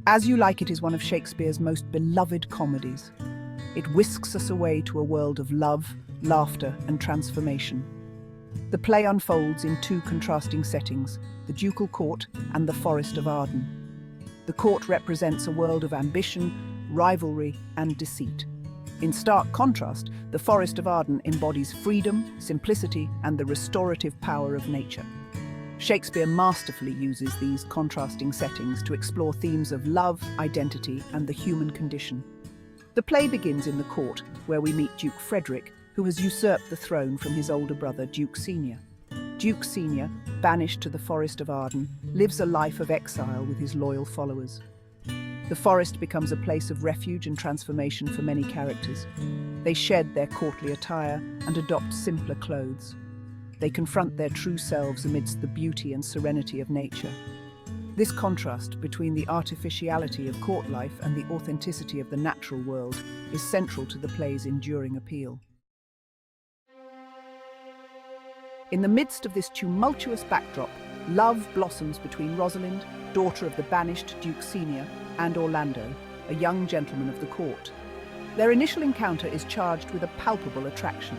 As You Like It is one of Shakespeare's most beloved comedies. It whisks us away to a world of love, laughter, and transformation. The play unfolds in two contrasting settings, the ducal court and the Forest of Arden. The court represents a world of ambition, rivalry, and deceit. In stark contrast, the Forest of Arden embodies freedom, simplicity, and the restorative power of nature. Shakespeare masterfully uses these contrasting settings to explore themes of love, identity, and the human condition. The play begins in the court, where we meet Duke Frederick, who has usurped the throne from his older brother, Duke Senior. Duke Senior, banished to the Forest of Arden, lives a life of exile with his loyal followers. The forest becomes a place of refuge and transformation for many characters. They shed their courtly attire and adopt simpler clothes. They confront their true selves amidst the beauty and serenity of nature. This contrast between the artificiality of court life and the authenticity of the natural world is central to the play's enduring appeal. In the midst of this tumultuous backdrop, love blossoms between Rosalind, daughter of the banished Duke Senior, and Orlando, a young gentleman of the court. Their initial encounter is charged with a palpable attraction.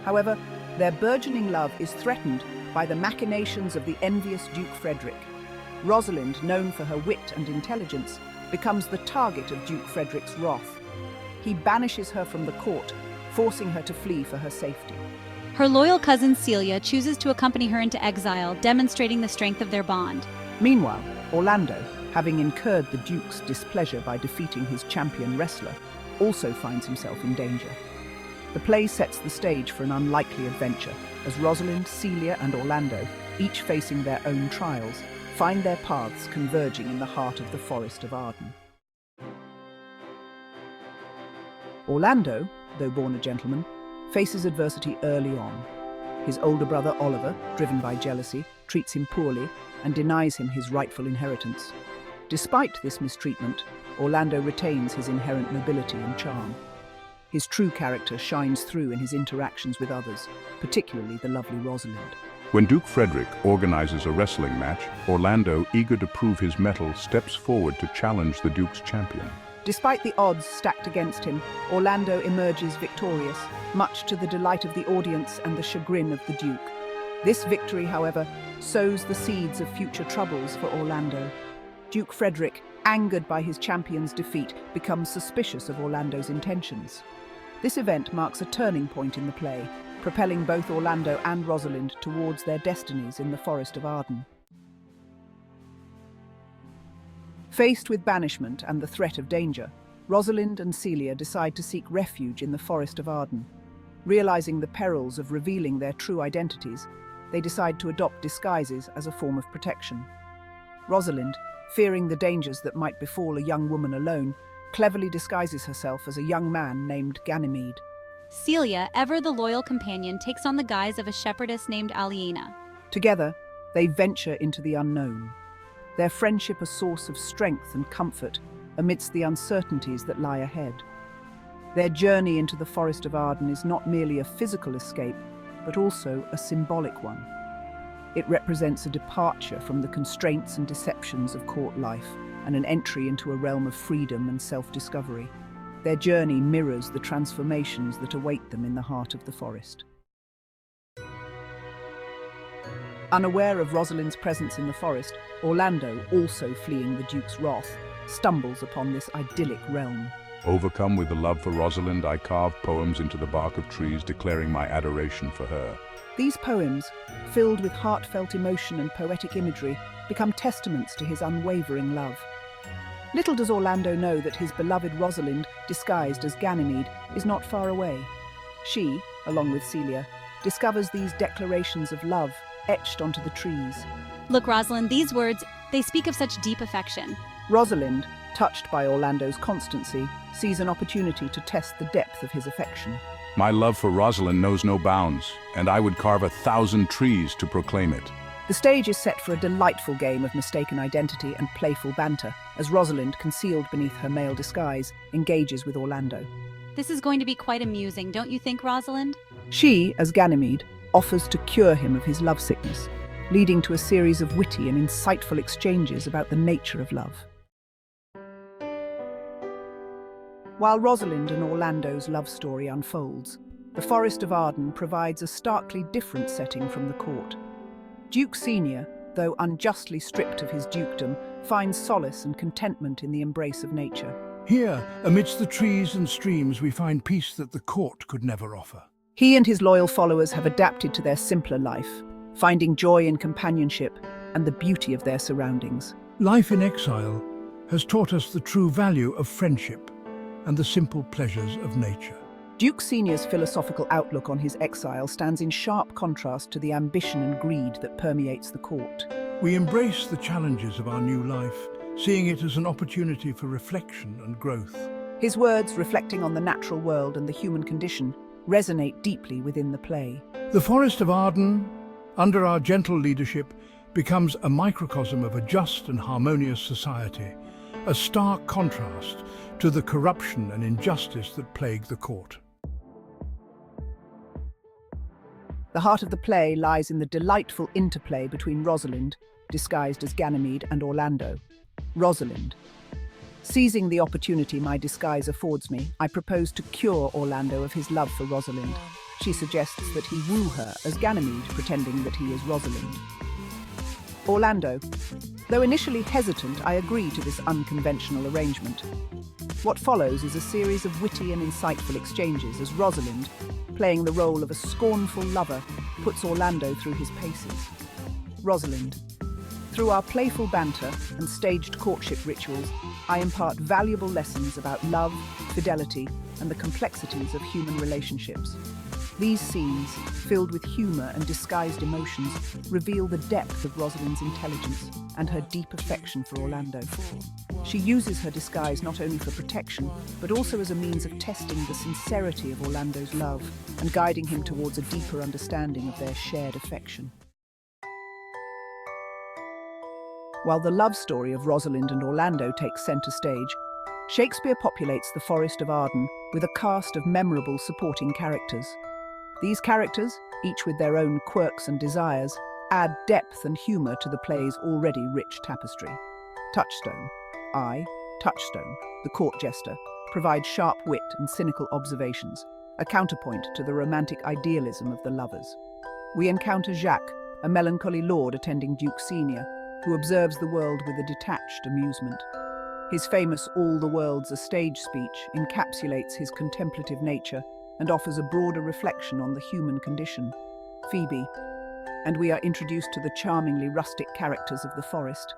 However, their burgeoning love is threatened by the machinations of the envious Duke Frederick. Rosalind, known for her wit and intelligence, becomes the target of Duke Frederick's wrath. He banishes her from the court, forcing her to flee for her safety. Her loyal cousin Celia chooses to accompany her into exile, demonstrating the strength of their bond. Meanwhile, Orlando, having incurred the Duke's displeasure by defeating his champion wrestler, also finds himself in danger. The play sets the stage for an unlikely adventure, as Rosalind, Celia, and Orlando, each facing their own trials, find their paths converging in the heart of the Forest of Arden. Orlando, though born a gentleman, faces adversity early on. His older brother Oliver, driven by jealousy, treats him poorly and denies him his rightful inheritance. Despite this mistreatment, Orlando retains his inherent nobility and charm. His true character shines through in his interactions with others, particularly the lovely Rosalind. When Duke Frederick organizes a wrestling match, Orlando, eager to prove his mettle, steps forward to challenge the Duke's champion. Despite the odds stacked against him, Orlando emerges victorious, much to the delight of the audience and the chagrin of the Duke. This victory, however, sows the seeds of future troubles for Orlando. Duke Frederick, angered by his champion's defeat, becomes suspicious of Orlando's intentions. This event marks a turning point in the play, propelling both Orlando and Rosalind towards their destinies in the Forest of Arden. Faced with banishment and the threat of danger, Rosalind and Celia decide to seek refuge in the Forest of Arden. Realizing the perils of revealing their true identities, they decide to adopt disguises as a form of protection. Rosalind, fearing the dangers that might befall a young woman alone, cleverly disguises herself as a young man named Ganymede. Celia, ever the loyal companion, takes on the guise of a shepherdess named Aliena. Together, they venture into the unknown. Their friendship a source of strength and comfort amidst the uncertainties that lie ahead. Their journey into the Forest of Arden is not merely a physical escape, but also a symbolic one. It represents a departure from the constraints and deceptions of court life and an entry into a realm of freedom and self-discovery. Their journey mirrors the transformations that await them in the heart of the forest. Unaware of Rosalind's presence in the forest, Orlando, also fleeing the Duke's wrath, stumbles upon this idyllic realm. Overcome with the love for Rosalind, I carve poems into the bark of trees, declaring my adoration for her. These poems, filled with heartfelt emotion and poetic imagery, become testaments to his unwavering love. Little does Orlando know that his beloved Rosalind, disguised as Ganymede, is not far away. She, along with Celia, discovers these declarations of love etched onto the trees. Look, Rosalind, these words, they speak of such deep affection. Rosalind, touched by Orlando's constancy, sees an opportunity to test the depth of his affection. My love for Rosalind knows no bounds, and I would carve 1,000 trees to proclaim it. The stage is set for a delightful game of mistaken identity and playful banter, as Rosalind, concealed beneath her male disguise, engages with Orlando. This is going to be quite amusing, don't you think, Rosalind? She, as Ganymede, offers to cure him of his lovesickness, leading to a series of witty and insightful exchanges about the nature of love. While Rosalind and Orlando's love story unfolds, the Forest of Arden provides a starkly different setting from the court. Duke Senior, though unjustly stripped of his dukedom, finds solace and contentment in the embrace of nature. Here, amidst the trees and streams, we find peace that the court could never offer. He and his loyal followers have adapted to their simpler life, finding joy in companionship and the beauty of their surroundings. Life in exile has taught us the true value of friendship and the simple pleasures of nature. Duke Senior's philosophical outlook on his exile stands in sharp contrast to the ambition and greed that permeates the court. We embrace the challenges of our new life, seeing it as an opportunity for reflection and growth. His words, reflecting on the natural world and the human condition, resonate deeply within the play. The Forest of Arden, under our gentle leadership, becomes a microcosm of a just and harmonious society, a stark contrast to the corruption and injustice that plague the court. The heart of the play lies in the delightful interplay between Rosalind, disguised as Ganymede, and Orlando. Rosalind. Seizing the opportunity my disguise affords me, I propose to cure Orlando of his love for Rosalind. She suggests that he woo her as Ganymede, pretending that he is Rosalind. Orlando. Though initially hesitant, I agree to this unconventional arrangement. What follows is a series of witty and insightful exchanges as Rosalind, playing the role of a scornful lover, puts Orlando through his paces. Rosalind. Through our playful banter and staged courtship rituals, I impart valuable lessons about love, fidelity, and the complexities of human relationships. These scenes, filled with humour and disguised emotions, reveal the depth of Rosalind's intelligence and her deep affection for Orlando. She uses her disguise not only for protection, but also as a means of testing the sincerity of Orlando's love and guiding him towards a deeper understanding of their shared affection. While the love story of Rosalind and Orlando takes centre stage, Shakespeare populates the Forest of Arden with a cast of memorable supporting characters. These characters, each with their own quirks and desires, add depth and humour to the play's already rich tapestry. Touchstone, Touchstone, the court jester, provides sharp wit and cynical observations, a counterpoint to the romantic idealism of the lovers. We encounter Jacques, a melancholy lord attending Duke Senior, who observes the world with a detached amusement. His famous "All the World's a Stage" speech encapsulates his contemplative nature and offers a broader reflection on the human condition. Phoebe, and we are introduced to the charmingly rustic characters of the forest.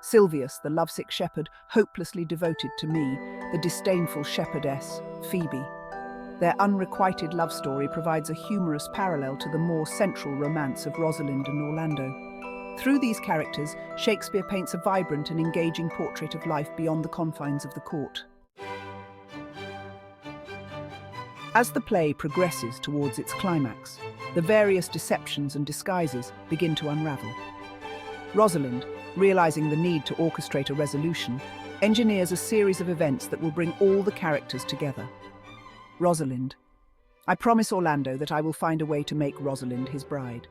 Silvius, the lovesick shepherd, hopelessly devoted to me, the disdainful shepherdess, Phoebe. Their unrequited love story provides a humorous parallel to the more central romance of Rosalind and Orlando. Through these characters, Shakespeare paints a vibrant and engaging portrait of life beyond the confines of the court. As the play progresses towards its climax, the various deceptions and disguises begin to unravel. Rosalind, realizing the need to orchestrate a resolution, engineers a series of events that will bring all the characters together. Rosalind. I promise Orlando that I will find a way to make Rosalind his bride.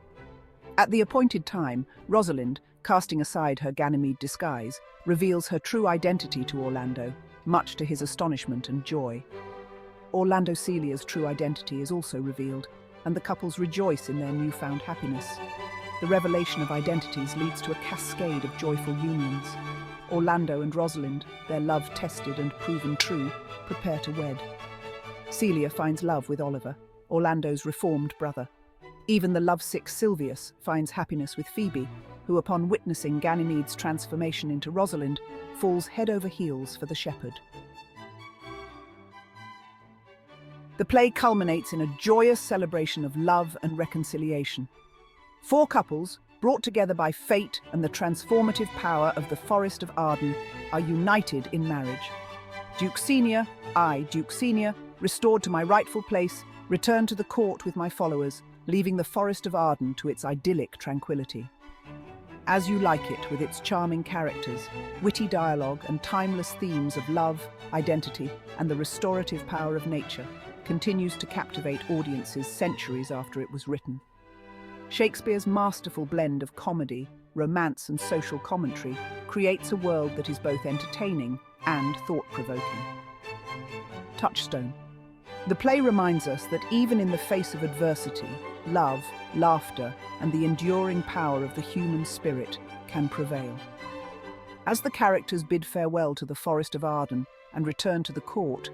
At the appointed time, Rosalind, casting aside her Ganymede disguise, reveals her true identity to Orlando, much to his astonishment and joy. Orlando Celia's true identity is also revealed, and the couples rejoice in their newfound happiness. The revelation of identities leads to a cascade of joyful unions. Orlando and Rosalind, their love tested and proven true, prepare to wed. Celia finds love with Oliver, Orlando's reformed brother. Even the lovesick Silvius finds happiness with Phoebe, who, upon witnessing Ganymede's transformation into Rosalind, falls head over heels for the shepherd. The play culminates in a joyous celebration of love and reconciliation. Four couples, brought together by fate and the transformative power of the Forest of Arden, are united in marriage. Duke Senior, Duke Senior, restored to my rightful place, return to the court with my followers, leaving the Forest of Arden to its idyllic tranquility. As You Like It, with its charming characters, witty dialogue and timeless themes of love, identity, and the restorative power of nature, continues to captivate audiences centuries after it was written. Shakespeare's masterful blend of comedy, romance, and social commentary creates a world that is both entertaining and thought-provoking. touchstone. The play reminds us that even in the face of adversity, love, laughter, and the enduring power of the human spirit can prevail. As the characters bid farewell to the Forest of Arden and return to the court,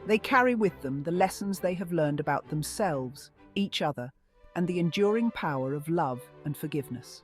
they carry with them the lessons they have learned about themselves, each other, and the enduring power of love and forgiveness.